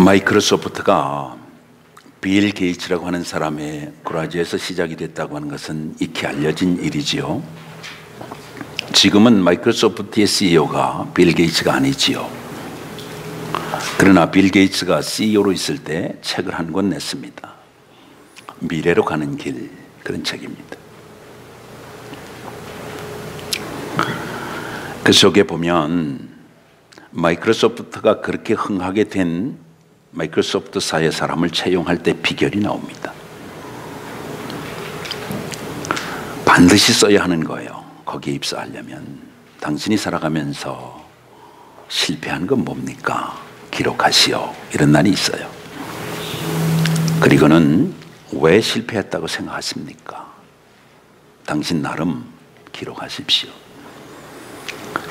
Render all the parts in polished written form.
마이크로소프트가 빌 게이츠라고 하는 사람의 그라지에서 시작이 됐다고 하는 것은 익히 알려진 일이지요. 지금은 마이크로소프트의 CEO가 빌 게이츠가 아니지요. 그러나 빌 게이츠가 CEO로 있을 때 책을 한 권 냈습니다. 미래로 가는 길, 그런 책입니다. 그 속에 보면 마이크로소프트가 그렇게 흥하게 된 마이크로소프트사의 사람을 채용할 때 비결이 나옵니다. 반드시 써야 하는 거예요. 거기에 입사하려면. 당신이 살아가면서 실패한 건 뭡니까? 기록하시오. 이런 날이 있어요. 그리고는 왜 실패했다고 생각하십니까? 당신 나름 기록하십시오.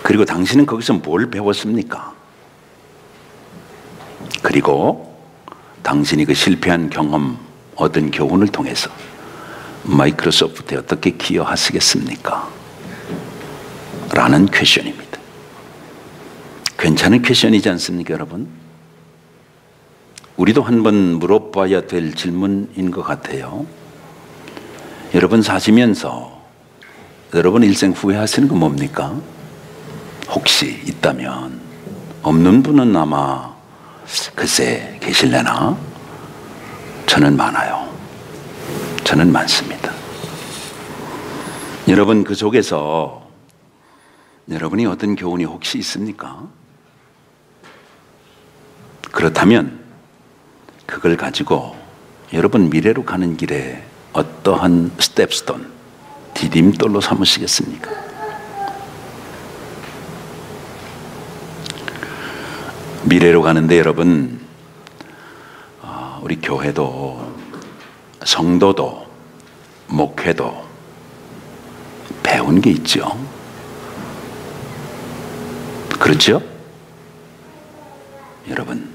그리고 당신은 거기서 뭘 배웠습니까? 그리고 당신이 그 실패한 경험, 얻은 교훈을 통해서 마이크로소프트에 어떻게 기여하시겠습니까? 라는 퀘션입니다. 괜찮은 퀘션이지 않습니까, 여러분? 우리도 한번 물어봐야 될 질문인 것 같아요. 여러분 사시면서 여러분 일생 후회하시는 건 뭡니까? 혹시 있다면, 없는 분은 아마 글쎄 계실래나? 저는 많아요. 저는 많습니다. 여러분 그 속에서 여러분이 얻은 교훈이 혹시 있습니까? 그렇다면 그걸 가지고 여러분 미래로 가는 길에 어떠한 스텝스톤, 디딤돌로 삼으시겠습니까? 미래로 가는데 여러분, 우리 교회도 성도도 목회도 배운 게 있죠. 그렇죠? 여러분,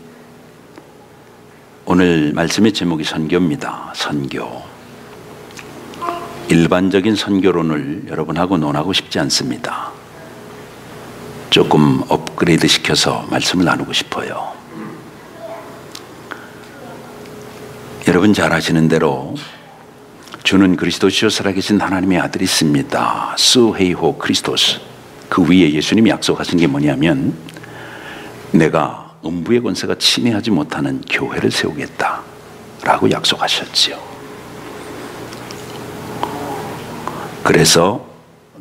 오늘 말씀의 제목이 선교입니다. 선교. 일반적인 선교론을 여러분하고 논하고 싶지 않습니다. 조금 업그레이드 시켜서 말씀을 나누고 싶어요. 여러분 잘 아시는 대로 주는 그리스도시요 살아계신 하나님의 아들이 있습니다. 스헤이호 크리스토스. 그 위에 예수님이 약속하신 게 뭐냐면 내가 음부의 권세가 침해하지 못하는 교회를 세우겠다 라고 약속하셨지요. 그래서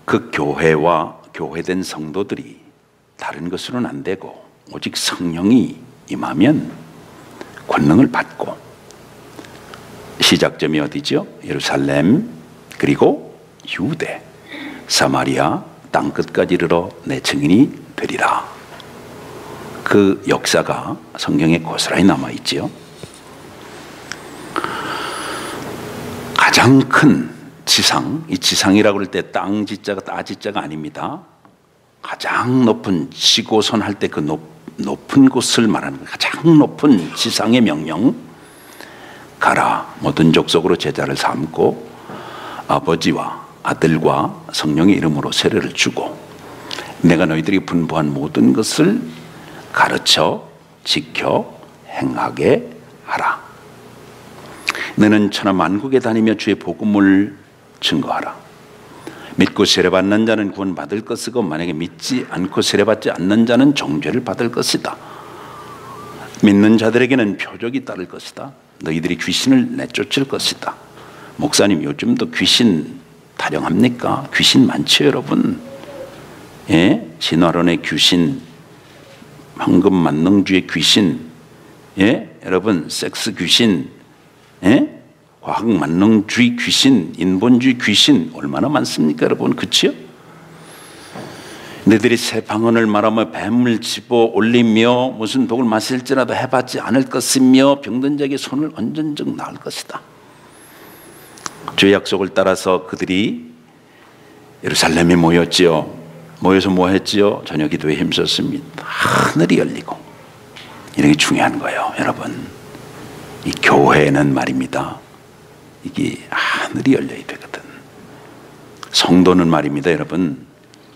그 교회와 교회된 성도들이 다른 것으로는 안 되고 오직 성령이 임하면 권능을 받고 시작점이 어디죠? 예루살렘 그리고 유대 사마리아 땅끝까지 이르러 내 증인이 되리라. 그 역사가 성경에 고스란히 남아있지요. 가장 큰 지상, 이 지상이라고 할 때 땅 지자가 따 지자가 아닙니다. 가장 높은 지고선 할 때 그 높은 곳을 말하는 거예요. 가장 높은 지상의 명령, 가라 모든 족속으로 제자를 삼고 아버지와 아들과 성령의 이름으로 세례를 주고 내가 너희들이 분부한 모든 것을 가르쳐 지켜 행하게 하라. 너는 천하 만국에 다니며 주의 복음을 증거하라. 믿고 세례받는 자는 구원받을 것이고 만약에 믿지 않고 세례받지 않는 자는 정죄를 받을 것이다. 믿는 자들에게는 표적이 따를 것이다. 너희들이 귀신을 내쫓을 것이다. 목사님 요즘도 귀신 타령합니까? 귀신 많죠 여러분. 예? 진화론의 귀신, 황금 만능주의 귀신, 예? 여러분 섹스 귀신, 예? 과학 만능주의 귀신, 인본주의 귀신 얼마나 많습니까 여러분? 그치요? 너희들이 새 방언을 말하며 뱀을 집어 올리며 무슨 독을 마실지라도 해받지 않을 것이며 병든 자에게 손을 얹은 적 나을 것이다. 주의 약속을 따라서 그들이 예루살렘에 모였지요. 모여서 뭐 했지요? 저녁 기도에 힘썼습니다. 하늘이 열리고. 이런 게 중요한 거예요 여러분. 이 교회는 말입니다. 이게 하늘이 열려야 되거든. 성도는 말입니다 여러분.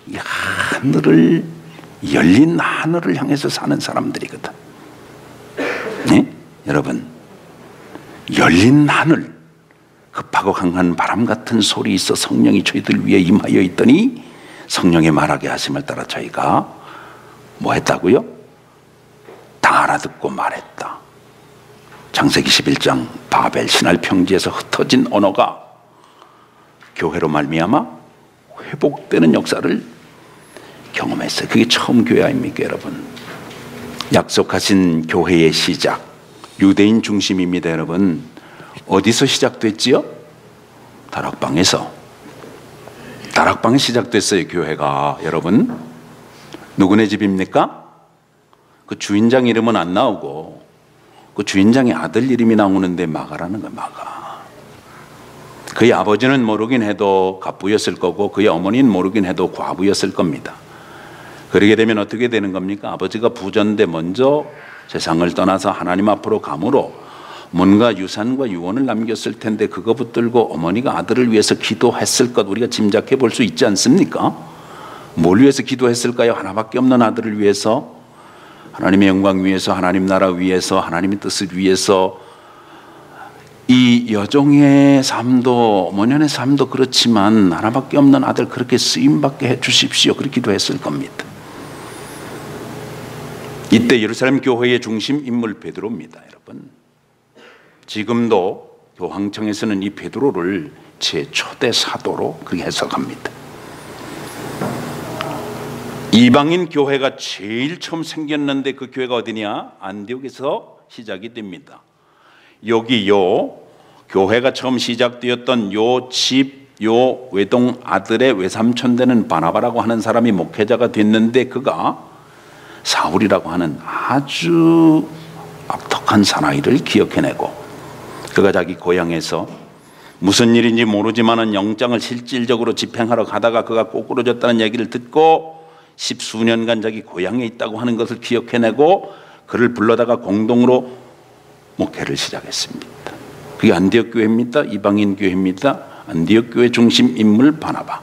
이 하늘을 열린 하늘을 향해서 사는 사람들이거든. 네? 여러분, 열린 하늘, 급하고 강한 바람 같은 소리 있어 성령이 저희들 위에 임하여 있더니 성령의 말하게 하심을 따라 저희가 뭐 했다고요? 다 알아듣고 말했다. 창세기 11장 바벨 신할 평지에서 흩어진 언어가 교회로 말미암아 회복되는 역사를 경험했어요. 그게 처음 교회 아닙니까, 여러분? 약속하신 교회의 시작, 유대인 중심입니다, 여러분. 어디서 시작됐지요? 다락방에서. 다락방에 시작됐어요, 교회가. 여러분, 누구네 집입니까? 그 주인장 이름은 안 나오고 그 주인장의 아들 이름이 나오는데 마가라는 거예요. 마가. 그의 아버지는 모르긴 해도 갑부였을 거고 그의 어머니는 모르긴 해도 과부였을 겁니다. 그러게 되면 어떻게 되는 겁니까? 아버지가 부자인데 먼저 세상을 떠나서 하나님 앞으로 감으로 뭔가 유산과 유언을 남겼을 텐데 그거 붙들고 어머니가 아들을 위해서 기도했을 것 우리가 짐작해 볼 수 있지 않습니까? 뭘 위해서 기도했을까요? 하나밖에 없는 아들을 위해서, 하나님의 영광 위해서, 하나님 나라 위해서, 하나님의 뜻을 위해서. 이 여종의 삶도 모년의 삶도 그렇지만 하나밖에 없는 아들 그렇게 쓰임받게 해주십시오. 그렇게 기도했을 겁니다. 이때 예루살렘 교회의 중심 인물 베드로입니다, 여러분. 지금도 교황청에서는 이 베드로를 제초대 사도로 그렇게 해석합니다. 이방인 교회가 제일 처음 생겼는데 그 교회가 어디냐? 안디옥에서 시작이 됩니다. 여기 요 교회가 처음 시작되었던 요 집, 요 외동 아들의 외삼촌 되는 바나바라고 하는 사람이 목회자가 됐는데 그가 사울이라고 하는 아주 악독한 사나이를 기억해내고 그가 자기 고향에서 무슨 일인지 모르지만은 영장을 실질적으로 집행하러 가다가 그가 꼬꾸러졌다는 얘기를 듣고 10수년간 자기 고향에 있다고 하는 것을 기억해내고 그를 불러다가 공동으로 목회를 시작했습니다. 그게 안디옥 교회입니다. 이방인 교회입니다. 안디옥 교회 중심 인물 바나바.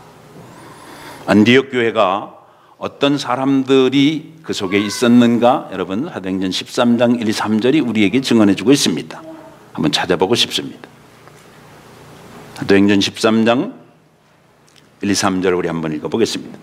안디옥 교회가 어떤 사람들이 그 속에 있었는가? 여러분, 사도행전 13장 1, 2, 3절이 우리에게 증언해주고 있습니다. 한번 찾아보고 싶습니다. 사도행전 13장 1, 2, 3절 우리 한번 읽어보겠습니다.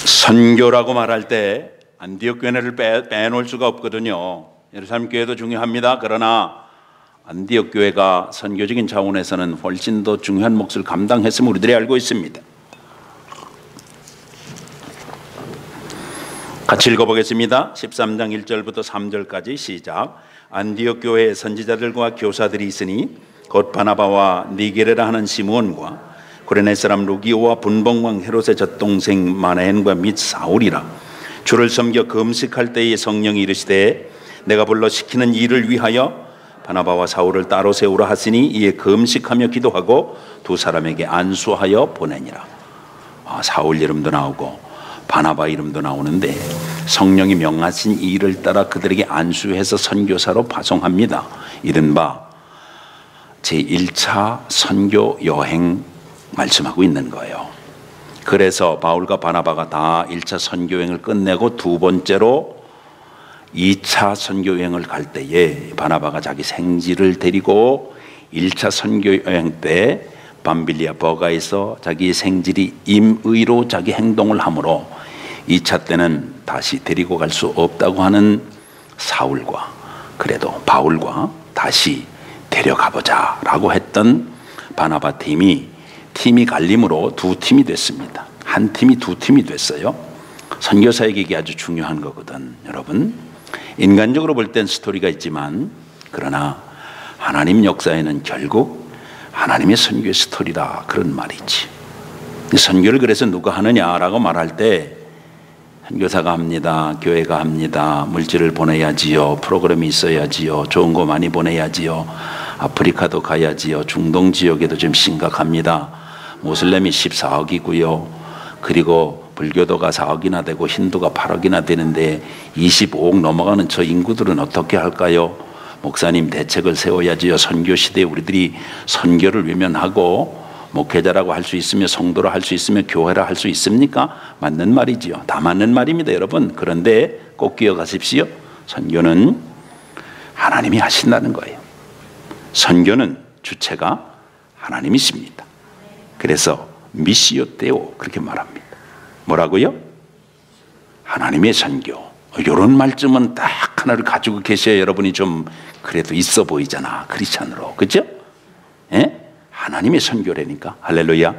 선교라고 말할 때 안디옥 교회를 빼놓을 수가 없거든요. 예루살렘 교회도 중요합니다. 그러나 안디옥 교회가 선교적인 차원에서는 훨씬 더 중요한 몫을 감당했음을 우리들이 알고 있습니다. 같이 읽어보겠습니다. 13장 1절부터 3절까지 시작. 안디옥 교회에 선지자들과 교사들이 있으니 곧 바나바와 니게레라 하는 시므온과 구레네 사람 루기오와 분봉왕 헤롯의 젖동생 마나엔과 및 사울이라. 주를 섬겨 금식할 때에 성령이 이르시되 내가 불러 시키는 일을 위하여 바나바와 사울을 따로 세우라 하시니 이에 금식하며 기도하고 두 사람에게 안수하여 보내니라. 사울 이름도 나오고 바나바 이름도 나오는데 성령이 명하신 이 일을 따라 그들에게 안수해서 선교사로 파송합니다. 이른바 제1차 선교 여행 말씀하고 있는 거예요. 그래서 바울과 바나바가 다 1차 선교여행을 끝내고 두 번째로 2차 선교여행을 갈 때에 바나바가 자기 생지를 데리고 1차 선교여행 때 밤빌리아 버가에서 자기 생질이 임의로 자기 행동을 하므로 2차 때는 다시 데리고 갈 수 없다고 하는 사울과 그래도 바울과 다시 데려가보자 라고 했던 바나바 팀이 갈림으로 두 팀이 됐습니다. 한 팀이 두 팀이 됐어요. 선교사에게 이게 아주 중요한 거거든. 여러분, 인간적으로 볼 땐 스토리가 있지만 그러나 하나님 역사에는 결국 하나님의 선교의 스토리다 그런 말이지. 선교를 그래서 누가 하느냐라고 말할 때 선교사가 합니다. 교회가 합니다. 물질을 보내야지요. 프로그램이 있어야지요. 좋은 거 많이 보내야지요. 아프리카도 가야지요. 중동 지역에도 좀 심각합니다. 모슬렘이 14억이고요. 그리고 불교도가 4억이나 되고 힌두가 8억이나 되는데 25억 넘어가는 저 인구들은 어떻게 할까요? 목사님 대책을 세워야지요. 선교 시대에 우리들이 선교를 외면하고 목회자라고 할 수 있으며 성도라 할 수 있으며 교회라 할 수 있습니까? 맞는 말이지요. 다 맞는 말입니다, 여러분. 그런데 꼭 기억하십시오. 선교는 하나님이 하신다는 거예요. 선교는 주체가 하나님이십니다. 그래서 미시오 데오 그렇게 말합니다. 뭐라고요? 하나님의 선교. 이런 말쯤은 딱 하나를 가지고 계셔야 여러분이 좀 그래도 있어 보이잖아, 크리스찬으로. 그죠? 예? 하나님의 선교라니까. 할렐루야.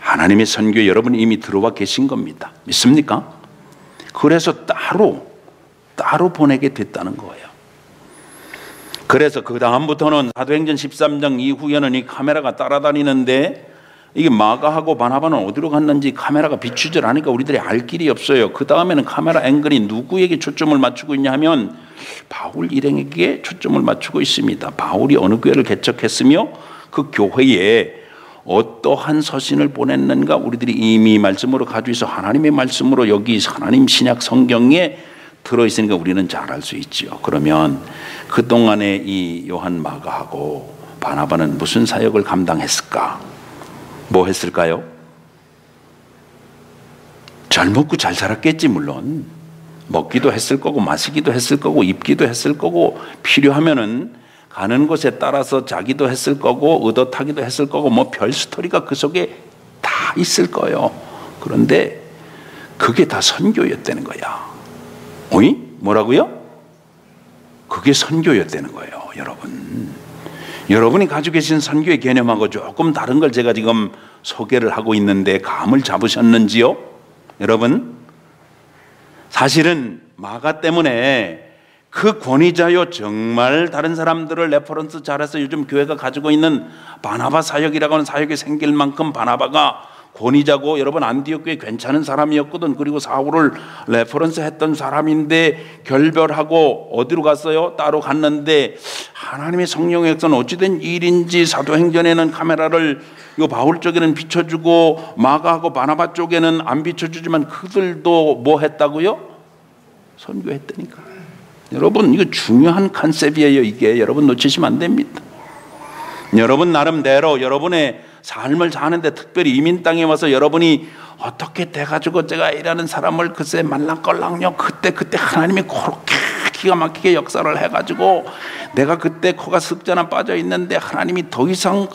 하나님의 선교 여러분이 이미 들어와 계신 겁니다. 믿습니까? 그래서 따로 보내게 됐다는 거예요. 그래서 그 다음부터는 사도행전 13장 이후에는 이 카메라가 따라다니는데, 이게 마가하고 바나바는 어디로 갔는지 카메라가 비추질 않으니까 우리들이 알 길이 없어요. 그 다음에는 카메라 앵글이 누구에게 초점을 맞추고 있냐 하면 바울 일행에게 초점을 맞추고 있습니다. 바울이 어느 교회를 개척했으며 그 교회에 어떠한 서신을 보냈는가 우리들이 이미 말씀으로 가지고 있어 하나님의 말씀으로 여기 하나님 신약 성경에 들어있으니까 우리는 잘 알 수 있죠. 그러면 그동안에 이 요한 마가하고 바나바는 무슨 사역을 감당했을까? 뭐 했을까요? 잘 먹고 잘 살았겠지. 물론 먹기도 했을 거고 마시기도 했을 거고 입기도 했을 거고 필요하면은 가는 곳에 따라서 자기도 했을 거고 의도타기도 했을 거고 뭐 별 스토리가 그 속에 다 있을 거예요. 그런데 그게 다 선교였다는 거야. 어이? 뭐라고요? 그게 선교였다는 거예요, 여러분. 여러분이 가지고 계신 선교의 개념하고 조금 다른 걸 제가 지금 소개를 하고 있는데 감을 잡으셨는지요? 여러분, 사실은 마가 때문에 그 권위자요, 정말 다른 사람들을 레퍼런스 잘해서 요즘 교회가 가지고 있는 바나바 사역이라고 하는 사역이 생길 만큼 바나바가 권위자고, 여러분 안디옥 교회 괜찮은 사람이었거든. 그리고 사울을 레퍼런스 했던 사람인데 결별하고 어디로 갔어요? 따로 갔는데 하나님의 성령의 역사는 어찌된 일인지 사도행전에는 카메라를 요 바울 쪽에는 비춰주고 마가하고 바나바 쪽에는 안 비춰주지만 그들도 뭐 했다고요? 선교했다니까. 여러분 이거 중요한 컨셉이에요. 이게 여러분 놓치시면 안 됩니다. 여러분 나름대로 여러분의 삶을 사는데, 특별히 이민 땅에 와서 여러분이 어떻게 돼가지고 제가 이라는 사람을 글쎄 말랑걸랑요 그때 하나님이 그렇게 기가 막히게 역사를 해가지고 내가 그때 코가 습자나 빠져 있는데 하나님이 더 이상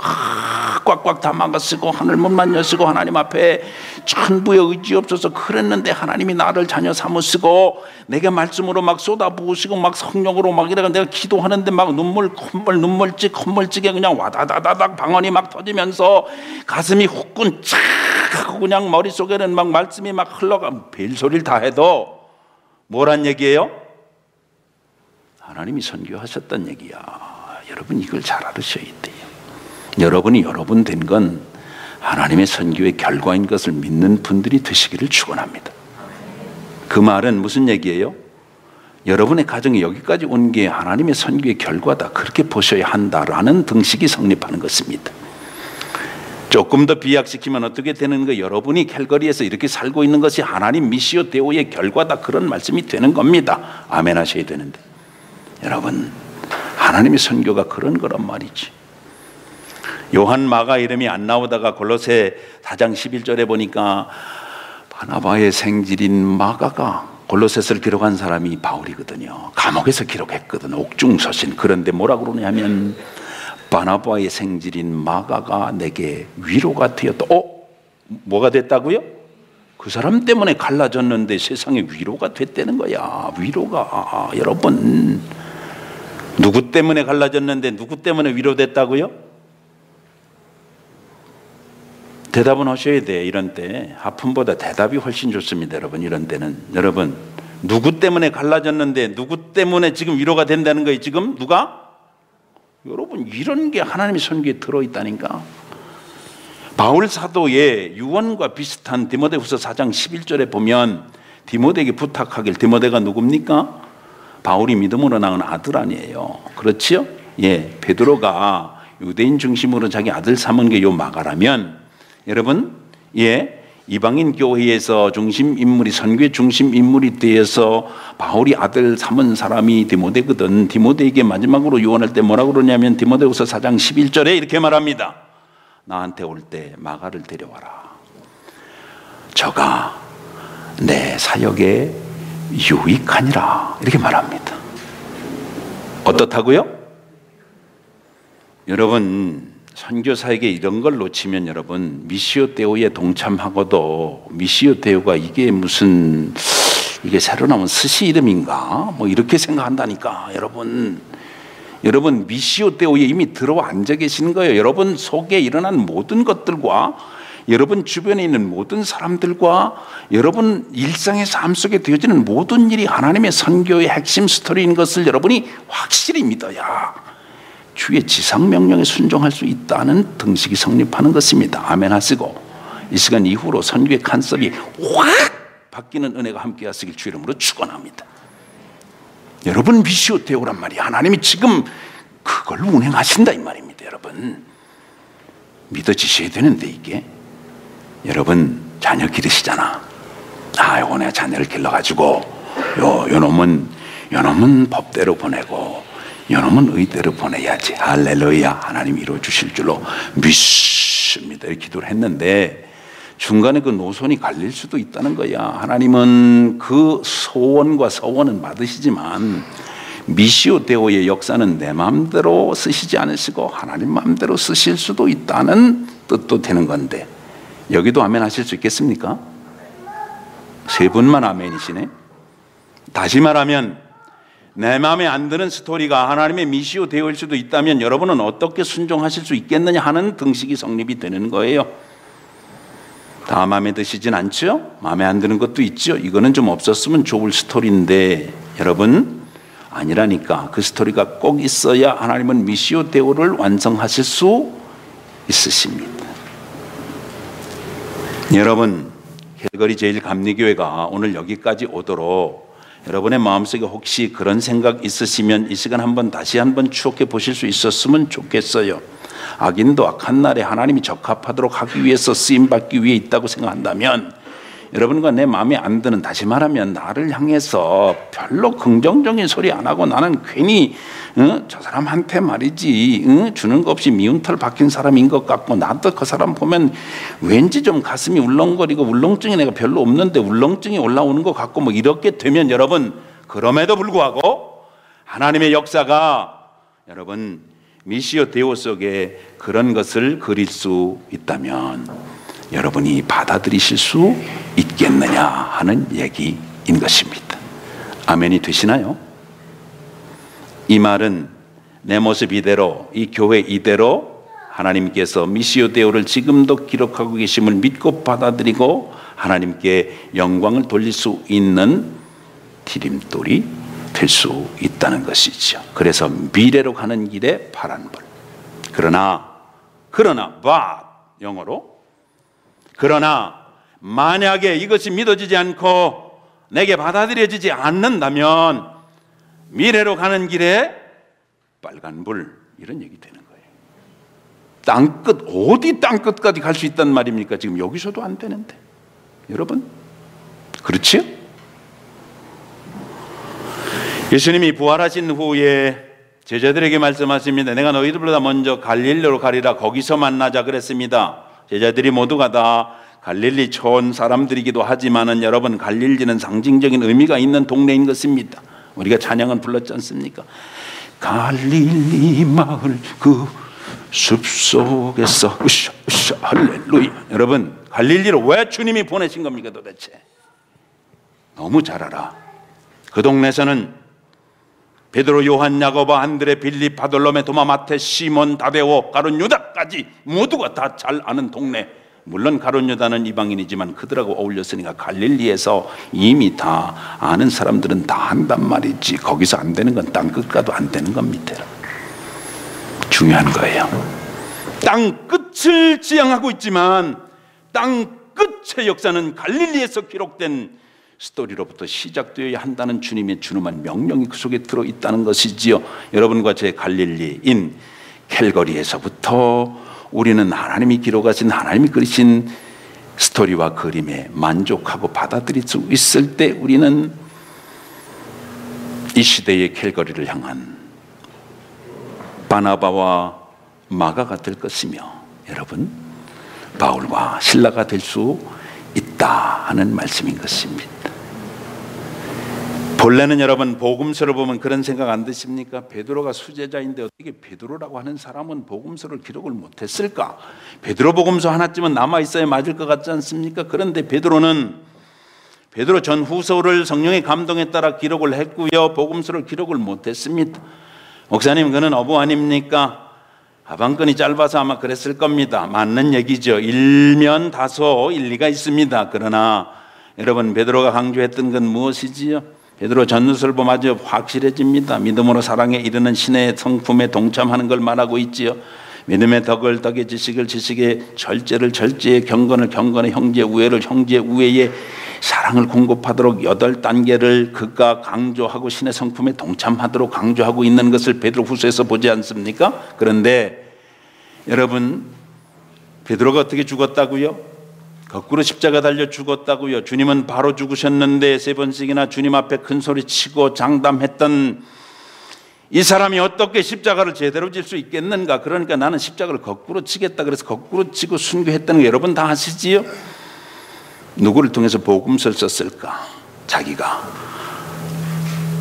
꽉꽉 다 막아쓰고 하늘문만 여시고 하나님 앞에 천부의 의지 없어서 그랬는데 하나님이 나를 자녀 삼으시고 내게 말씀으로 막 쏟아부으시고 막 성령으로 막 이래가 내가 기도하는데 막 눈물찍게 그냥 와다다다닥 방언이 막 터지면서 가슴이 후끈 착 하고 그냥 머릿속에는 막 말씀이 막 흘러가. 별소리를 다 해도 뭐란 얘기예요? 하나님이 선교하셨단 얘기야. 여러분 이걸 잘 알으셔야 돼요. 여러분이 여러분 된 건 하나님의 선교의 결과인 것을 믿는 분들이 되시기를 축원합니다. 그 말은 무슨 얘기예요? 여러분의 가정이 여기까지 온 게 하나님의 선교의 결과다, 그렇게 보셔야 한다라는 등식이 성립하는 것입니다. 조금 더 비약시키면 어떻게 되는 거? 여러분이 캘거리에서 이렇게 살고 있는 것이 하나님 미시오 데오의 결과다, 그런 말씀이 되는 겁니다. 아멘 하셔야 되는데, 여러분 하나님의 선교가 그런 거란 말이지. 요한 마가 이름이 안 나오다가 골로새 4장 11절에 보니까 바나바의 생질인 마가가 골로새서를 기록한 사람이 바울이거든요. 감옥에서 기록했거든, 옥중서신. 그런데 뭐라고 그러냐면 바나바의 생질인 마가가 내게 위로가 되었다. 뭐가 됐다고요? 그 사람 때문에 갈라졌는데 세상에 위로가 됐다는 거야. 위로가. 여러분 누구 때문에 갈라졌는데 누구 때문에 위로됐다고요? 대답은 하셔야 돼. 이런 때 하품보다 대답이 훨씬 좋습니다. 여러분 이런 때는 여러분 누구 때문에 갈라졌는데 누구 때문에 지금 위로가 된다는 거예요. 지금 누가? 여러분 이런 게 하나님의 선교에 들어있다니까. 바울 사도의 유언과 비슷한 디모데후서 4장 11절에 보면 디모데에게 부탁하길, 디모데가 누굽니까? 바울이 믿음으로 낳은 아들 아니에요. 그렇지요? 예, 베드로가 유대인 중심으로 자기 아들 삼은 게 요 마가라면, 여러분, 예, 이방인 교회에서 중심 인물이, 선교의 중심 인물이 되어서 바울이 아들 삼은 사람이 디모데거든. 디모데에게 마지막으로 유언할 때 뭐라고 그러냐면 디모데후서 4장 11절에 이렇게 말합니다. 나한테 올 때 마가를 데려와라. 저가 내 사역에 유익하니라. 이렇게 말합니다. 어떻다고요? 여러분, 선교사에게 이런 걸 놓치면 여러분, 미시오 데오에 동참하고도 미시오 데오가 이게 무슨, 이게 새로 나온 스시 이름인가? 뭐 이렇게 생각한다니까. 여러분 미시오 데오에 이미 들어와 앉아 계시는 거예요. 여러분 속에 일어난 모든 것들과 여러분 주변에 있는 모든 사람들과 여러분 일상의 삶 속에 되어지는 모든 일이 하나님의 선교의 핵심 스토리인 것을 여러분이 확실히 믿어야 주의 지상 명령에 순종할 수 있다는 등식이 성립하는 것입니다. 아멘 하시고 이 시간 이후로 선교의 컨셉이 확 바뀌는 은혜가 함께 하시길 주 이름으로 축원합니다. 여러분 미시오 데오란 말이야. 하나님이 지금 그걸 운행하신다 이 말입니다. 여러분 믿어지셔야 되는데 이게 여러분 자녀 기르시잖아. 요거 내가 자녀를 길러가지고 요 놈은 법대로 보내고 요 놈은 의대로 보내야지. 할렐루야. 하나님 이루어주실 줄로 믿습니다. 이렇게 기도를 했는데 중간에 그 노선이 갈릴 수도 있다는 거야. 하나님은 그 소원과 서원은 받으시지만 미시오 데오의 역사는 내 마음대로 쓰시지 않으시고 하나님 마음대로 쓰실 수도 있다는 뜻도 되는 건데 여기도 아멘 하실 수 있겠습니까? 세 분만 아멘이시네. 다시 말하면 내 마음에 안 드는 스토리가 하나님의 미시오 데오일 수도 있다면 여러분은 어떻게 순종하실 수 있겠느냐 하는 등식이 성립이 되는 거예요. 다 마음에 드시진 않죠? 마음에 안 드는 것도 있죠. 이거는 좀 없었으면 좋을 스토리인데 여러분 아니라니까. 그 스토리가 꼭 있어야 하나님은 미시오 데오를 완성하실 수 있으십니다. 여러분 캘거리 제일감리교회가 오늘 여기까지 오도록 여러분의 마음속에 혹시 그런 생각 있으시면 이 시간 다시 한번 추억해 보실 수 있었으면 좋겠어요. 악인도 악한 날에 하나님이 적합하도록 하기 위해서 쓰임받기 위해 있다고 생각한다면 여러분과 내 마음에 안 드는, 다시 말하면 나를 향해서 별로 긍정적인 소리 안 하고 나는 괜히 저 사람한테 말이지 주는 거 없이 미운 털 박힌 사람인 것 같고 나도 그 사람 보면 왠지 좀 가슴이 울렁거리고 울렁증이 내가 별로 없는데 울렁증이 올라오는 것 같고 뭐 이렇게 되면 여러분 그럼에도 불구하고 하나님의 역사가 여러분 미시오 데오 속에 그런 것을 그릴 수 있다면 여러분이 받아들이실 수 있겠느냐 하는 얘기인 것입니다. 아멘이 되시나요? 이 말은 내 모습 이대로, 이 교회 이대로 하나님께서 미시오 데오를 지금도 기록하고 계심을 믿고 받아들이고 하나님께 영광을 돌릴 수 있는 디딤돌이 될 수 있다는 것이죠. 그래서 미래로 가는 길에 파란불. 그러나 but 영어로 그러나 만약에 이것이 믿어지지 않고 내게 받아들여지지 않는다면 미래로 가는 길에 빨간불 이런 얘기 되는 거예요. 땅끝 어디 땅끝까지 갈 수 있단 말입니까? 지금 여기서도 안 되는데 여러분 그렇지요? 예수님이 부활하신 후에 제자들에게 말씀하십니다. 내가 너희들보다 먼저 갈릴리로 가리라. 거기서 만나자 그랬습니다. 제자들이 모두가 다 갈릴리 촌 사람들이기도 하지만은 여러분 갈릴리는 상징적인 의미가 있는 동네인 것입니다. 우리가 찬양은 불렀지 않습니까? 갈릴리 마을 그 숲속에서 으쌰 으쌰 할렐루야. 여러분 갈릴리로 왜 주님이 보내신 겁니까 도대체? 너무 잘 알아. 그 동네에서는 베드로, 요한, 야고보, 안드레, 빌립, 바돌로메, 도마, 마테, 시몬, 다데오, 가룟, 유다까지 모두가 다 잘 아는 동네. 물론 가룟, 유다는 이방인이지만 그들하고 어울렸으니까 갈릴리에서 이미 다 아는 사람들은 다 한단 말이지. 거기서 안 되는 건 땅끝 가도 안 되는 겁니다. 중요한 거예요. 땅 끝을 지향하고 있지만 땅 끝의 역사는 갈릴리에서 기록된 스토리로부터 시작되어야 한다는 주님의 준엄한 명령이 그 속에 들어있다는 것이지요. 여러분과 제 갈릴리인 캘거리에서부터 우리는 하나님이 기록하신, 하나님이 그리신 스토리와 그림에 만족하고 받아들일 수 있을 때 우리는 이 시대의 캘거리를 향한 바나바와 마가가 될 것이며 여러분 바울과 실라가 될 수 있다 하는 말씀인 것입니다. 본래는 여러분 복음서를 보면 그런 생각 안 드십니까? 베드로가 수제자인데 어떻게 베드로라고 하는 사람은 복음서를 기록을 못했을까? 베드로 복음서 하나쯤은 남아있어야 맞을 것 같지 않습니까? 그런데 베드로 전후서를 성령의 감동에 따라 기록을 했고요, 복음서를 기록을 못했습니다. 목사님, 그는 어부 아닙니까? 하반권이 짧아서 아마 그랬을 겁니다. 맞는 얘기죠. 일면 다소 일리가 있습니다. 그러나 여러분, 베드로가 강조했던 건 무엇이지요? 베드로 전후서를 보면 아주 확실해집니다. 믿음으로 사랑에 이르는 신의 성품에 동참하는 걸 말하고 있지요. 믿음의 덕을 덕의, 지식을 지식의, 절제를 절제의, 경건을 경건의, 형제 우애를 형제 우애의, 사랑을 공급하도록 8단계를 그가 강조하고 신의 성품에 동참하도록 강조하고 있는 것을 베드로 후서에서 보지 않습니까? 그런데 여러분, 베드로가 어떻게 죽었다고요? 거꾸로 십자가 달려 죽었다고요. 주님은 바로 죽으셨는데 3번씩이나 주님 앞에 큰 소리 치고 장담했던 이 사람이 어떻게 십자가를 제대로 질 수 있겠는가? 그러니까 나는 십자가를 거꾸로 치겠다. 그래서 거꾸로 치고 순교했다는 거 여러분 다 아시지요? 누구를 통해서 복음서를 썼을까? 자기가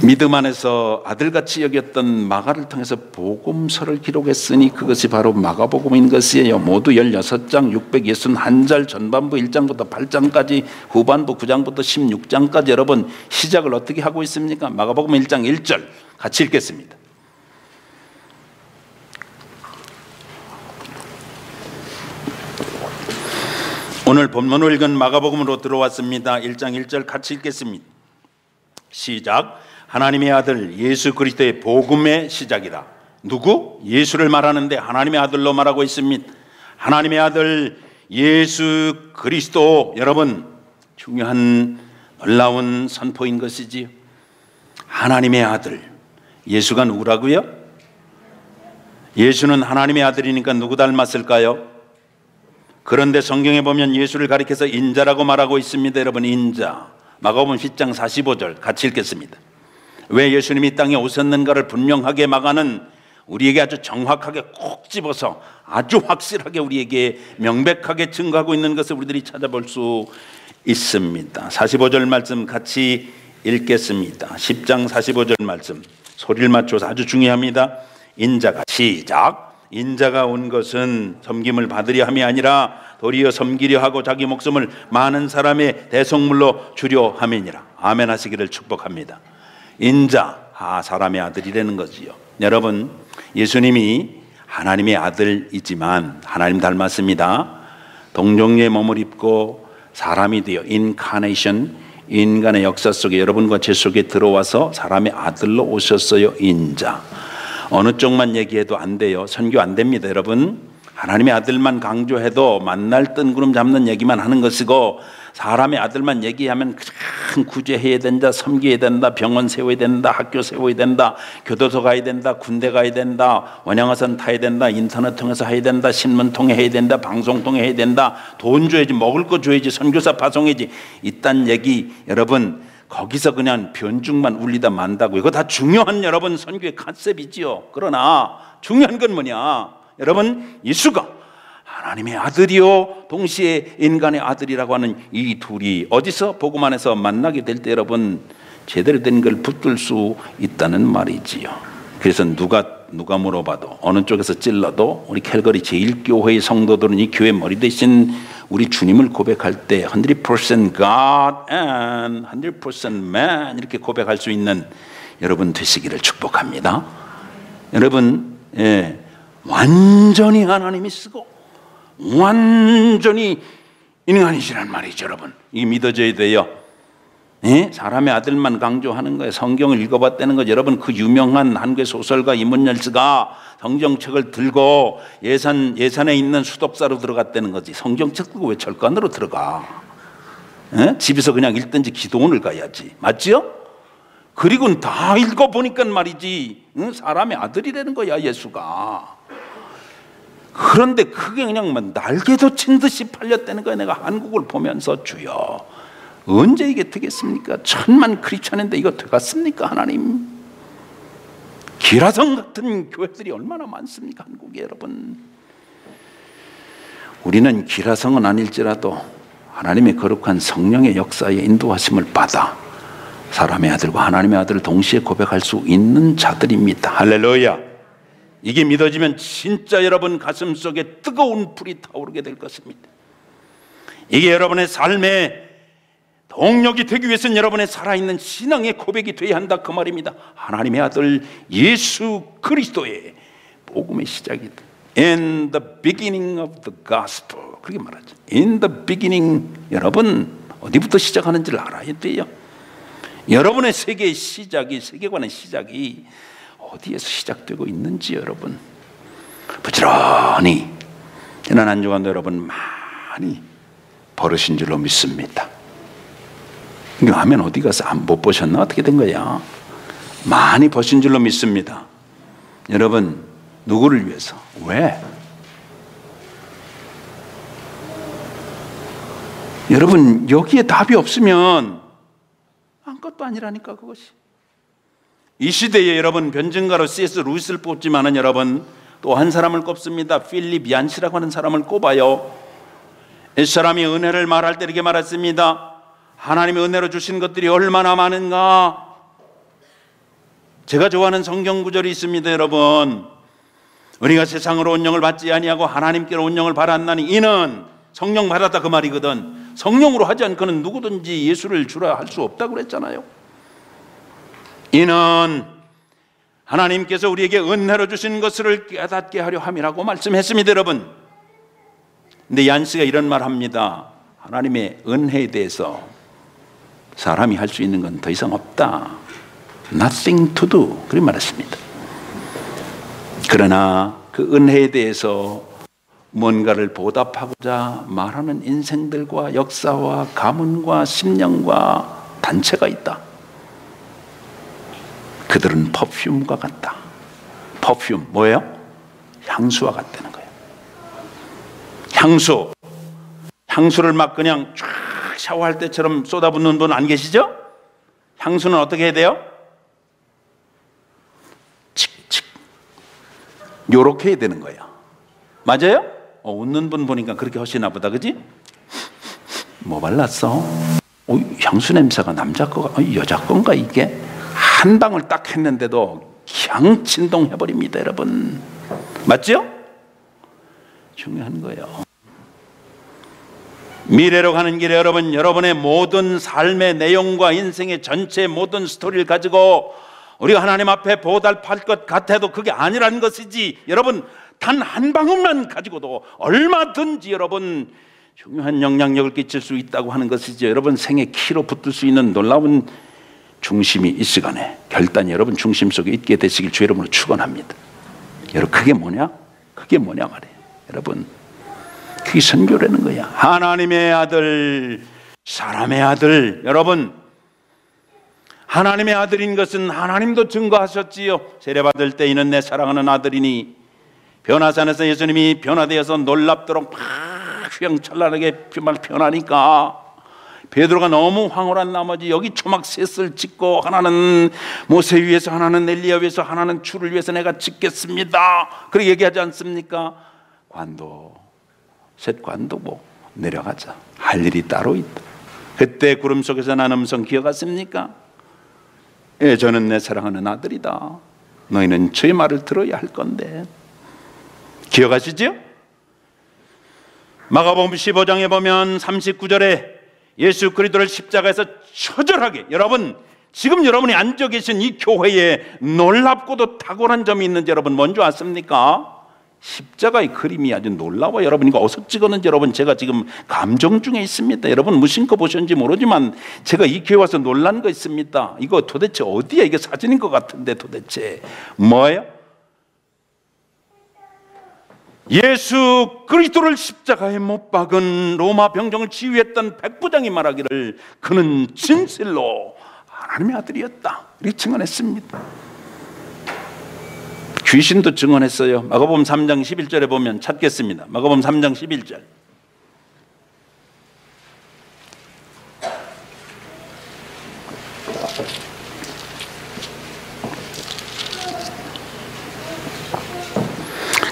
믿음 안에서 아들같이 여겼던 마가를 통해서 복음서를 기록했으니 그것이 바로 마가복음인 것이에요. 모두 16장 661절, 전반부 1장부터 8장까지, 후반부 9장부터 16장까지 여러분 시작을 어떻게 하고 있습니까? 마가복음 1장 1절 같이 읽겠습니다. 오늘 본문을 읽은 마가복음으로 들어왔습니다. 1장 1절 같이 읽겠습니다. 시작. 하나님의 아들 예수 그리스도의 복음의 시작이다. 누구? 예수를 말하는데 하나님의 아들로 말하고 있습니다. 하나님의 아들 예수 그리스도, 여러분 중요한 놀라운 선포인 것이지요. 하나님의 아들, 예수가 누구라고요? 예수는 하나님의 아들이니까 누구 닮았을까요? 그런데 성경에 보면 예수를 가리켜서 인자라고 말하고 있습니다. 여러분, 인자. 마가복음 10장 45절 같이 읽겠습니다. 왜 예수님이 땅에 오셨는가를 분명하게 마가는 우리에게 아주 정확하게 콕 집어서 아주 확실하게 우리에게 명백하게 증거하고 있는 것을 우리들이 찾아볼 수 있습니다. 45절 말씀 같이 읽겠습니다. 10장 45절 말씀 소리를 맞춰서 아주 중요합니다. 인자가, 시작. 인자가 온 것은 섬김을 받으려 함이 아니라 도리어 섬기려 하고 자기 목숨을 많은 사람의 대속물로 주려 함이니라. 아멘 하시기를 축복합니다. 인자, 사람의 아들이라는 거지요. 여러분, 예수님이 하나님의 아들이지만 하나님 닮았습니다. 동정녀의 몸을 입고 사람이 되어 인카네이션, 인간의 역사 속에 여러분과 제 속에 들어와서 사람의 아들로 오셨어요. 인자. 어느 쪽만 얘기해도 안 돼요. 선교 안 됩니다. 여러분, 하나님의 아들만 강조해도 만날 뜬구름 잡는 얘기만 하는 것이고, 사람의 아들만 얘기하면 큰 구제해야 된다, 섬겨야 된다, 병원 세워야 된다, 학교 세워야 된다, 교도소 가야 된다, 군대 가야 된다, 원양어선 타야 된다, 인터넷 통해서 해야 된다, 신문 통해 해야 된다, 방송 통해 해야 된다, 돈 줘야지, 먹을 거 줘야지, 선교사 파송해야지, 이딴 얘기 여러분 거기서 그냥 변죽만 울리다 만다고. 이거 다 중요한 여러분 선교의 컨셉이지요. 그러나 중요한 건 뭐냐, 여러분, 예수가 하나님의 아들이요 동시에 인간의 아들이라고 하는 이 둘이 어디서 복음 안에서 만나게 될 때 여러분 제대로 된 걸 붙들 수 있다는 말이지요. 그래서 누가 물어봐도 어느 쪽에서 찔러도 우리 캘거리 제1교회의 성도들은 이 교회 머리 대신 우리 주님을 고백할 때 100% God and 100% man 이렇게 고백할 수 있는 여러분 되시기를 축복합니다. 여러분, 완전히 하나님이 쓰고 완전히 인간이시란 말이죠. 여러분, 이게 믿어져야 돼요. 사람의 아들만 강조하는 거예요. 성경을 읽어봤다는 거죠. 여러분, 그 유명한 한국의 소설가 이문열스가 성경책을 들고 예산에 있는 수독사로 들어갔다는 거지. 성경책 들고 왜 절간으로 들어가? 집에서 그냥 읽든지 기도원을 가야지. 맞죠? 그리고 다 읽어보니까 말이지, 사람의 아들이라는 거야, 예수가. 그런데 그게 그냥 날개도 친 듯이 팔렸다는 거야. 내가 한국을 보면서 주여, 언제 이게 되겠습니까? 1000만 크리스천인데 이거 되겠습니까? 하나님, 기라성 같은 교회들이 얼마나 많습니까? 한국에 여러분. 우리는 기라성은 아닐지라도 하나님의 거룩한 성령의 역사에 인도하심을 받아 사람의 아들과 하나님의 아들을 동시에 고백할 수 있는 자들입니다. 할렐루야. 이게 믿어지면 진짜 여러분 가슴속에 뜨거운 불이 타오르게 될 것입니다. 이게 여러분의 삶의 동력이 되기 위해서는 여러분의 살아있는 신앙의 고백이 되어야 한다, 그 말입니다. 하나님의 아들 예수 그리스도의 복음의 시작이다. In the beginning of the gospel, 그렇게 말하죠. In the beginning, 여러분 어디부터 시작하는지를 알아야 돼요. 여러분의 세계의 시작이, 세계관의 시작이 어디에서 시작되고 있는지 여러분 부지런히 지난 한 주간도 여러분 많이 버르신 줄로 믿습니다. 이거 하면 어디 가서 못 보셨나? 어떻게 된 거야? 많이 버신 줄로 믿습니다. 여러분 누구를 위해서? 왜? 여러분 여기에 답이 없으면 아무것도 아니라니까 그것이. 이 시대에 여러분 변증가로 C.S. 루이스를 뽑지만은 여러분 또 한 사람을 꼽습니다. 필립 얀시라고 하는 사람을 꼽아요. 이 사람이 은혜를 말할 때 이렇게 말했습니다. 하나님의 은혜로 주신 것들이 얼마나 많은가. 제가 좋아하는 성경 구절이 있습니다. 여러분, 우리가 세상으로 온영을 받지 아니하고 하나님께로 온영을 받았나니 이는 성령 받았다 그 말이거든. 성령으로 하지 않고는 누구든지 예수를 주라 할 수 없다고 그랬잖아요. 이는 하나님께서 우리에게 은혜로 주신 것을 깨닫게 하려 함이라고 말씀했습니다. 여러분, 근데 얀스가 이런 말 합니다. 하나님의 은혜에 대해서 사람이 할 수 있는 건 더 이상 없다. Nothing to do, 그렇게 말했습니다. 그러나 그 은혜에 대해서 뭔가를 보답하고자 말하는 인생들과 역사와 가문과 심령과 단체가 있다. 그들은 퍼퓸과 같다. 퍼퓸 뭐예요? 향수와 같다는 거예요. 향수를 막 그냥 쫙 샤워할 때처럼 쏟아붓는 분 안 계시죠? 향수는 어떻게 해야 돼요? 칙칙 요렇게 해야 되는 거예요. 맞아요? 웃는 분 보니까 그렇게 하시나 보다, 그지? 뭐 발랐어? 향수 냄새가 남자 거가 여자 건가 이게? 한 방울 딱 했는데도 그냥 진동해버립니다, 여러분. 맞죠? 중요한 거예요. 미래로 가는 길에 여러분, 여러분의 모든 삶의 내용과 인생의 전체 모든 스토리를 가지고 우리가 하나님 앞에 보답할 것 같아도 그게 아니라는 것이지, 여러분 단 한 방울만 가지고도 얼마든지 여러분 중요한 영향력을 끼칠 수 있다고 하는 것이지, 여러분 생의 키로 붙을 수 있는 놀라운 중심이 이 시간에 결단이 여러분 중심 속에 있게 되시길 주 이름으로 축원합니다. 여러분 그게 뭐냐? 그게 뭐냐 말이에요. 여러분 그게 선교라는 거야. 하나님의 아들, 사람의 아들. 여러분 하나님의 아들인 것은 하나님도 증거하셨지요. 세례받을 때 이는 내 사랑하는 아들이니. 변화산에서 예수님이 변화되어서 놀랍도록 막 휘황찬란하게 변하니까 베드로가 너무 황홀한 나머지 여기 초막 셋을 짓고 하나는 모세 위에서, 하나는 엘리야 위에서, 하나는 주를 위해서 내가 짓겠습니다. 그렇게 얘기하지 않습니까? 셋 관두고 내려가자. 할 일이 따로 있다. 그때 구름 속에서 난 음성 기억하십니까? 예, 저는 내 사랑하는 아들이다. 너희는 저의 말을 들어야 할 건데. 기억하시죠? 마가복음 15장에 보면 39절에 예수 그리스도를 십자가에서 처절하게, 여러분 지금 여러분이 앉아 계신 이 교회에 놀랍고도 탁월한 점이 있는지 여러분 뭔지 아십니까? 십자가의 그림이 아주 놀라워요. 여러분 이거 어디서 찍었는지 여러분 제가 지금 감정 중에 있습니다. 여러분 무심코 보셨는지 모르지만 제가 이 교회 와서 놀란 거 있습니다. 이거 도대체 어디야? 이게 사진인 것 같은데 도대체 뭐예요? 예수 그리스도를 십자가에 못 박은 로마 병정을 지휘했던 백부장이 말하기를 그는 진실로 하나님의 아들이었다, 이렇게 증언했습니다. 귀신도 증언했어요. 마가복음 3장 11절에 보면 찾겠습니다. 마가복음 3장 11절.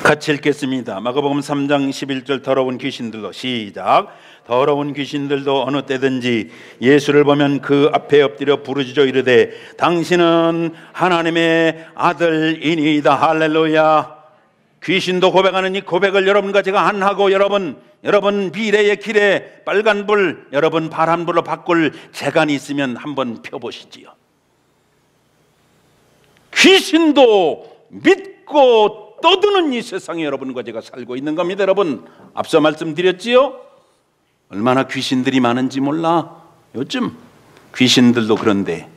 같이 읽겠습니다. 마가복음 3장 11절 더러운 귀신들도 시작. 더러운 귀신들도 어느 때든지 예수를 보면 그 앞에 엎드려 부르짖어 이르되 당신은 하나님의 아들이니이다. 할렐루야. 귀신도 고백하는 이 고백을 여러분과 제가 안 하고 여러분 비례의 길에 빨간불, 여러분 파란불로 바꿀 재간이 있으면 한번 펴보시지요. 귀신도 믿고 떠드는 이 세상에 여러분과 제가 살고 있는 겁니다. 여러분, 앞서 말씀드렸지요? 얼마나 귀신들이 많은지 몰라. 요즘 귀신들도 그런데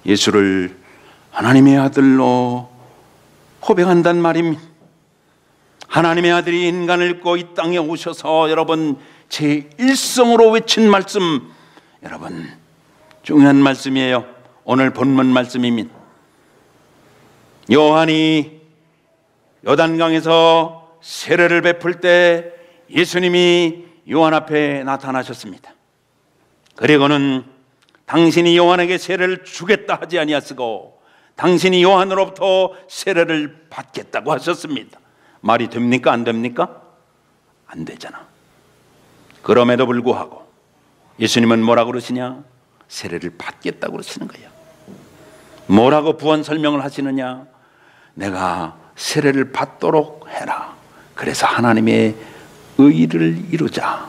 예수를 하나님의 아들로 고백한단 말입니다. 하나님의 아들이 인간을 입고 이 땅에 오셔서 여러분 제1성으로 외친 말씀, 여러분 중요한 말씀이에요. 오늘 본문 말씀입니다. 요한이 요단강에서 세례를 베풀 때 예수님이 요한 앞에 나타나셨습니다. 그리고는 당신이 요한에게 세례를 주겠다 하지 아니하시고 당신이 요한으로부터 세례를 받겠다고 하셨습니다. 말이 됩니까? 안 됩니까? 안 되잖아. 그럼에도 불구하고 예수님은 뭐라고 그러시냐? 세례를 받겠다고 그러시는 거예요. 뭐라고 부언 설명을 하시느냐? 내가 세례를 받도록 해라. 그래서 하나님의 의를 이루자.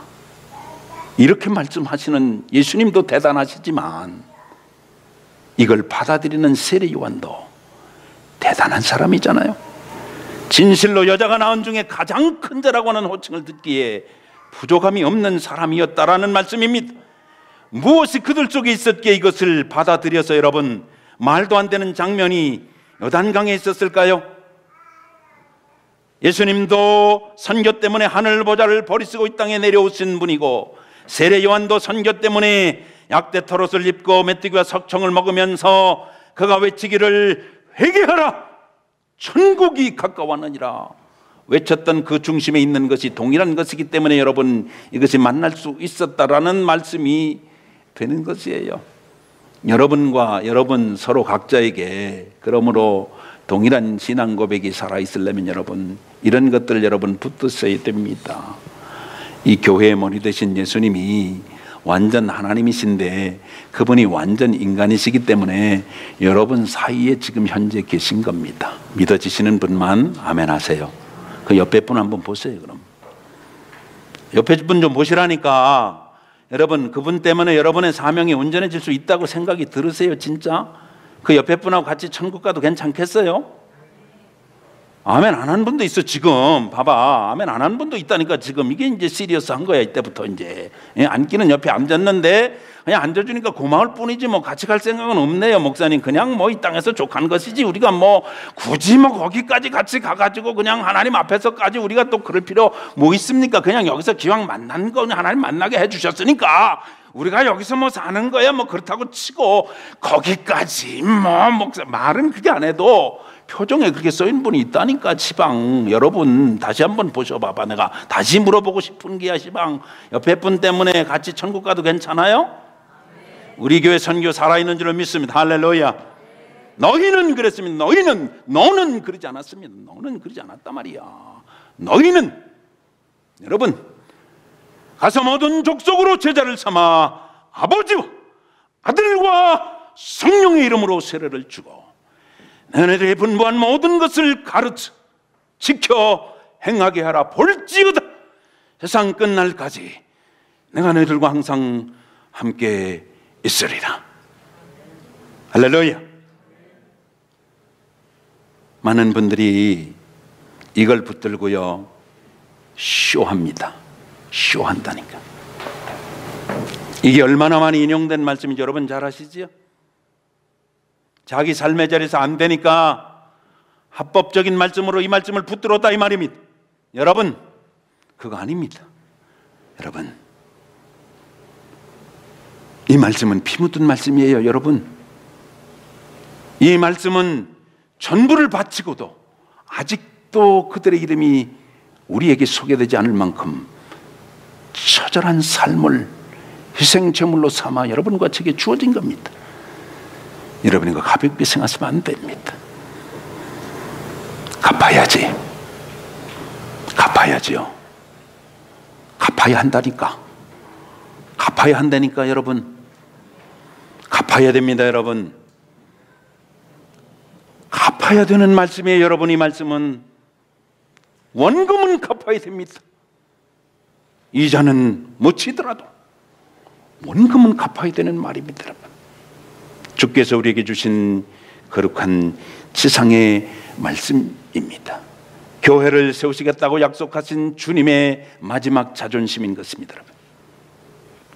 이렇게 말씀하시는 예수님도 대단하시지만 이걸 받아들이는 세례 요한도 대단한 사람이잖아요. 진실로 여자가 낳은 중에 가장 큰 자라고 하는 호칭을 듣기에 부족함이 없는 사람이었다라는 말씀입니다. 무엇이 그들 속에 있었기에 이것을 받아들여서 여러분 말도 안 되는 장면이 요단강에 있었을까요? 예수님도 선교 때문에 하늘 보좌를 버리시고 이 땅에 내려오신 분이고 세례 요한도 선교 때문에 약대 털옷을 입고 메뚜기와 석청을 먹으면서 그가 외치기를 회개하라 천국이 가까웠느니라 외쳤던 그 중심에 있는 것이 동일한 것이기 때문에 여러분 이것이 만날 수 있었다라는 말씀이 되는 것이에요. 여러분과 여러분 서로 각자에게 그러므로 동일한 신앙 고백이 살아있으려면 여러분 이런 것들 여러분 붙드셔야 됩니다. 이 교회의 머리 되신 예수님이 완전 하나님이신데 그분이 완전 인간이시기 때문에 여러분 사이에 지금 현재 계신 겁니다. 믿어지시는 분만 아멘 하세요. 그 옆에 분 한번 보세요. 그럼 옆에 분 좀 보시라니까. 여러분 그분 때문에 여러분의 사명이 온전해질 수 있다고 생각이 들으세요. 진짜 그 옆에 분하고 같이 천국 가도 괜찮겠어요? 아멘 안 한 분도 있어. 지금 봐봐, 아멘 안 한 분도 있다니까. 지금 이게 이제 시리어스한 거야. 이때부터 이제 앉기는 옆에 앉았는데 그냥 앉아주니까 고마울 뿐이지 뭐 같이 갈 생각은 없네요. 목사님 그냥 뭐 이 땅에서 족한 것이지 우리가 뭐 굳이 뭐 거기까지 같이 가가지고 그냥 하나님 앞에서까지 우리가 또 그럴 필요 뭐 있습니까? 그냥 여기서 기왕 만난 거 하나님 만나게 해주셨으니까 우리가 여기서 뭐 사는 거야 뭐 그렇다고 치고 거기까지 뭐 목사 말은 그게 안 해도 표정에 그렇게 써있는 분이 있다니까. 시방 여러분 다시 한번 보셔봐봐. 내가 다시 물어보고 싶은 게야. 시방 옆에 분 때문에 같이 천국 가도 괜찮아요? 우리 교회 선교 살아있는 줄을 믿습니다. 할렐루야. 너희는 그랬습니다. 너는 그러지 않았습니다. 너는 그러지 않았단 말이야. 너희는 여러분 가서 모든 족속으로 제자를 삼아 아버지와 아들과 성령의 이름으로 세례를 주고 너희들이 분부한 모든 것을 가르쳐 지켜 행하게 하라. 볼지어다 세상 끝날까지 내가 너희들과 항상 함께 있으리라. 할렐루야. 많은 분들이 이걸 붙들고요 쇼합니다. 쇼한다니까. 이게 얼마나 많이 인용된 말씀인지 여러분 잘 아시지요? 자기 삶의 자리에서 안 되니까 합법적인 말씀으로 이 말씀을 붙들었다 이 말입니다. 여러분 그거 아닙니다. 여러분 이 말씀은 피 묻은 말씀이에요. 여러분 이 말씀은 전부를 바치고도 아직도 그들의 이름이 우리에게 소개되지 않을 만큼 처절한 삶을 희생제물로 삼아 여러분과 제게 주어진 겁니다. 여러분 이거 가볍게 생각하시면 안 됩니다. 갚아야지. 갚아야죠. 갚아야 한다니까. 갚아야 한다니까 여러분. 갚아야 됩니다 여러분. 갚아야 되는 말씀이에요 여러분. 이 말씀은 원금은 갚아야 됩니다. 이자는 못 치더라도 원금은 갚아야 되는 말입니다 여러분. 주께서 우리에게 주신 거룩한 지상의 말씀입니다. 교회를 세우시겠다고 약속하신 주님의 마지막 자존심인 것입니다 여러분.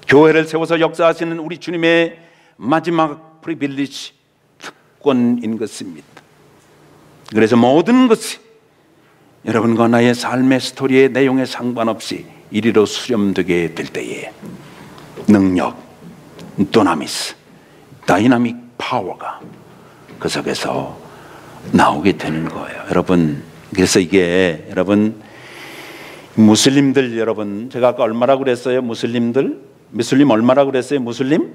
교회를 세워서 역사하시는 우리 주님의 마지막 프리빌리지, 특권인 것입니다. 그래서 모든 것이 여러분과 나의 삶의 스토리의 내용에 상관없이 이리로 수렴되게 될 때에 능력, 도나미스, 다이나믹 파워가 그 속에서 나오게 되는 거예요 여러분. 그래서 이게 여러분 무슬림들 여러분, 제가 아까 얼마라고 그랬어요? 무슬림 얼마라고 그랬어요? 무슬림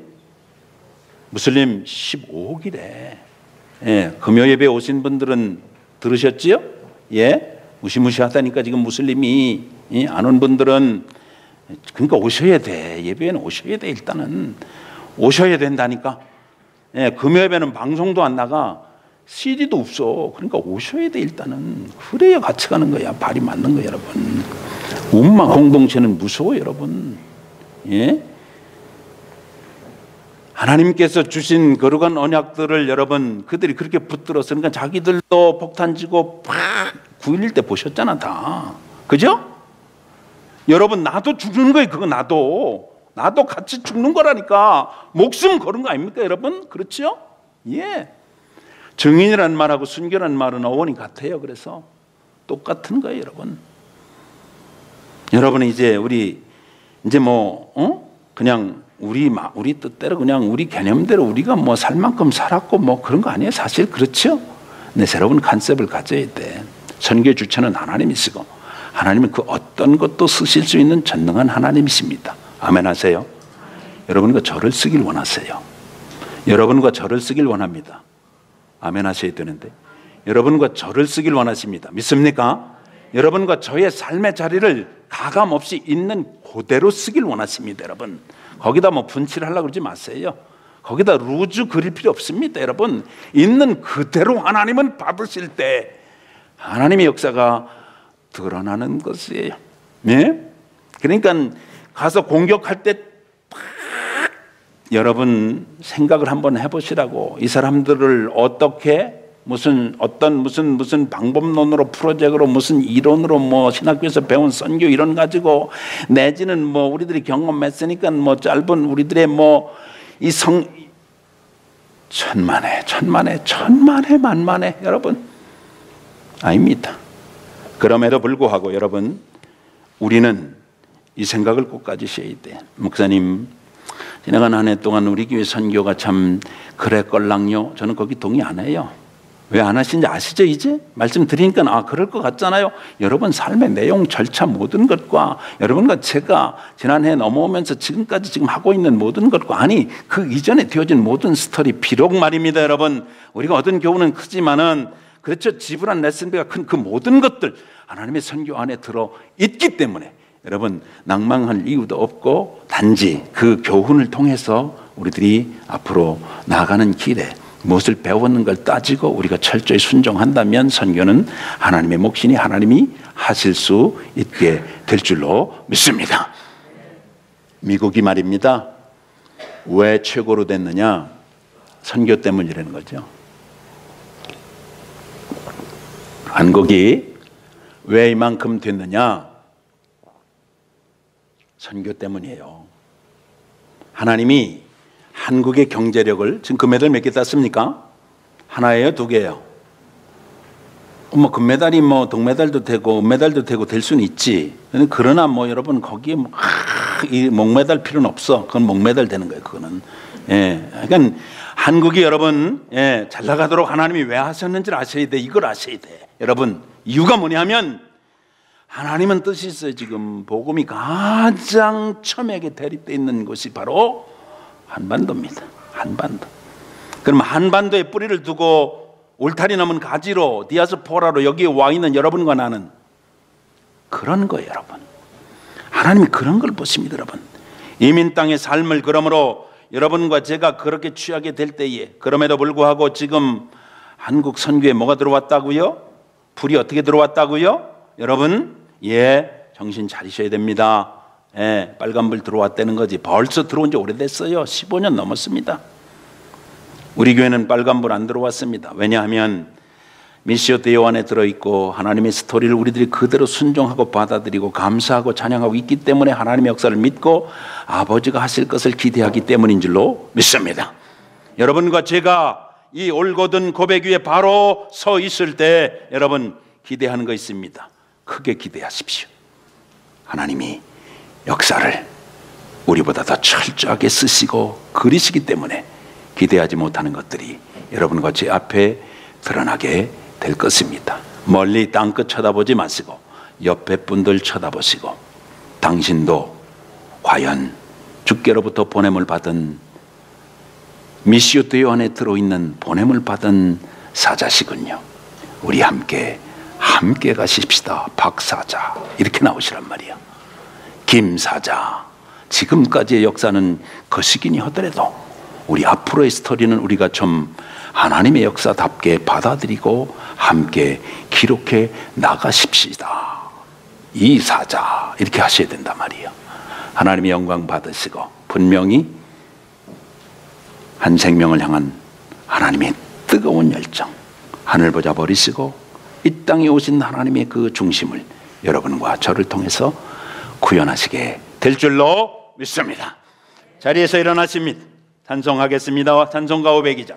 15억이래. 예, 금요 예배 오신 분들은 들으셨지요? 예, 무시무시하다니까 지금 무슬림이 안 온 분들은 그러니까 오셔야 돼. 예배에는 오셔야 돼. 일단은 오셔야 된다니까. 예, 금요 예배는 방송도 안 나가. CD도 없어. 그러니까 오셔야 돼 일단은. 그래야 같이 가는 거야. 발이 맞는 거야 여러분. umma 공동체는 무서워 여러분. 예? 하나님께서 주신 거룩한 언약들을 여러분 그들이 그렇게 붙들어서 그러니까 자기들도 폭탄지고 팍 9.11 때 보셨잖아 다. 그죠? 여러분 나도 죽는 거예요. 그거 나도 같이 죽는 거라니까. 목숨 거는 거 아닙니까 여러분? 그렇죠? 예. 증인이란 말하고 순교란 말은 어원이 같아요. 그래서 똑같은 거예요 여러분. 여러분은 이제 우리 이제 그냥 우리 뜻대로 그냥 우리 개념대로 우리가 뭐 살 만큼 살았고 뭐 그런 거 아니에요 사실. 그렇죠? 네, 새로운 컨셉을 가져야 돼. 선교의 주체는 하나님이 쓰고 하나님은 그 어떤 것도 쓰실 수 있는 전능한 하나님이십니다. 아멘 하세요. 여러분과 저를 쓰길 원하세요. 여러분과 저를 쓰길 원합니다. 아멘 하셔야 되는데 여러분과 저를 쓰길 원하십니다. 믿습니까? 여러분과 저의 삶의 자리를 가감없이 있는 그대로 쓰길 원하십니다 여러분. 거기다 뭐 분칠하려고 그러지 마세요. 거기다 루즈 그릴 필요 없습니다 여러분. 있는 그대로 하나님은 받으실 때 하나님의 역사가 드러나는 것이에요. 예? 그러니까 가서 공격할 때 여러분 생각을 한번 해보시라고. 이 사람들을 어떻게 무슨 방법론으로 프로젝트로 무슨 이론으로 뭐 신학교에서 배운 선교 이론 가지고 내지는 뭐 우리들이 경험했으니까 뭐 짧은 우리들의 뭐 이 천만에 여러분 아닙니다. 그럼에도 불구하고 여러분 우리는 이 생각을 꼭 가지셔야 돼. 목사님 지나간 한 해 동안 우리 교회 선교가 참 그랬걸랑요. 저는 거기 동의 안 해요. 왜 안 하시는지 아시죠? 이제 말씀드리니까 그럴 것 같잖아요. 여러분 삶의 내용 절차 모든 것과 여러분과 제가 지난해 넘어오면서 지금까지 지금 하고 있는 모든 것과 아니 그 이전에 되어진 모든 스토리 비록 말입니다 여러분. 우리가 얻은 교훈은 크지만은 그렇죠. 지불한 레슨비가 큰 그 모든 것들 하나님의 선교 안에 들어 있기 때문에 여러분 낭망할 이유도 없고 단지 그 교훈을 통해서 우리들이 앞으로 나아가는 길에 무엇을 배웠는 걸 따지고 우리가 철저히 순종한다면 선교는 하나님의 몫이니 하나님이 하실 수 있게 될 줄로 믿습니다. 미국이 말입니다. 왜 최고로 됐느냐? 선교 때문이라는 거죠. 한국이 왜 이만큼 됐느냐? 선교 때문이에요. 하나님이 한국의 경제력을 지금 금메달 몇 개 땄습니까? 하나예요? 두 개예요? 뭐 금메달이 뭐 동메달도 되고 은메달도 되고 될 수는 있지. 그러나 뭐 여러분 거기에 이 목메달 필요는 없어. 그건 목메달 되는 거예요. 그거는. 예. 그러니까 한국이 여러분 잘 나가도록 하나님이 왜 하셨는지를 아셔야 돼. 이걸 아셔야 돼. 여러분 이유가 뭐냐면 하나님은 뜻이 있어요. 지금 복음이 가장 첨예하게 대립되어 있는 곳이 바로 한반도입니다. 한반도. 그럼 한반도에 뿌리를 두고 울타리 넘은 가지로 디아스포라로 여기에 와 있는 여러분과 나는 그런 거예요, 여러분. 하나님이 그런 걸 보십니다, 여러분. 이민 땅의 삶을 그러므로 여러분과 제가 그렇게 취하게 될 때에, 그럼에도 불구하고 지금 한국 선교에 뭐가 들어왔다고요? 불이 어떻게 들어왔다고요? 여러분, 정신 차리셔야 됩니다. 빨간불 들어왔다는 거지. 벌써 들어온 지 오래됐어요. 15년 넘었습니다. 우리 교회는 빨간불 안 들어왔습니다. 왜냐하면 미시오 대요 안에 들어있고 하나님의 스토리를 우리들이 그대로 순종하고 받아들이고 감사하고 찬양하고 있기 때문에 하나님의 역사를 믿고 아버지가 하실 것을 기대하기 때문인 줄로 믿습니다. 여러분과 제가 이 올곧은 고백 위에 바로 서 있을 때 여러분 기대하는 거 있습니다. 크게 기대하십시오. 하나님이 역사를 우리보다 더 철저하게 쓰시고 그리시기 때문에 기대하지 못하는 것들이 여러분과 제 앞에 드러나게 될 것입니다. 멀리 땅끝 쳐다보지 마시고 옆에 분들 쳐다보시고, 당신도 과연 주께로부터 보냄을 받은 미시오 대요 안에 들어있는 보냄을 받은 사자시군요. 우리 함께 가십시다. 박사자 이렇게 나오시란 말이야. 김사자. 지금까지의 역사는 거시기니 하더라도 우리 앞으로의 스토리는 우리가 좀 하나님의 역사답게 받아들이고 함께 기록해 나가십시다. 이 사자 이렇게 하셔야 된단 말이에요. 하나님의 영광 받으시고 분명히 한 생명을 향한 하나님의 뜨거운 열정, 하늘 보자 버리시고 이 땅에 오신 하나님의 그 중심을 여러분과 저를 통해서 구현하시게 될 줄로 믿습니다. 자리에서 일어나십니다. 찬송하겠습니다. 찬송가 502장.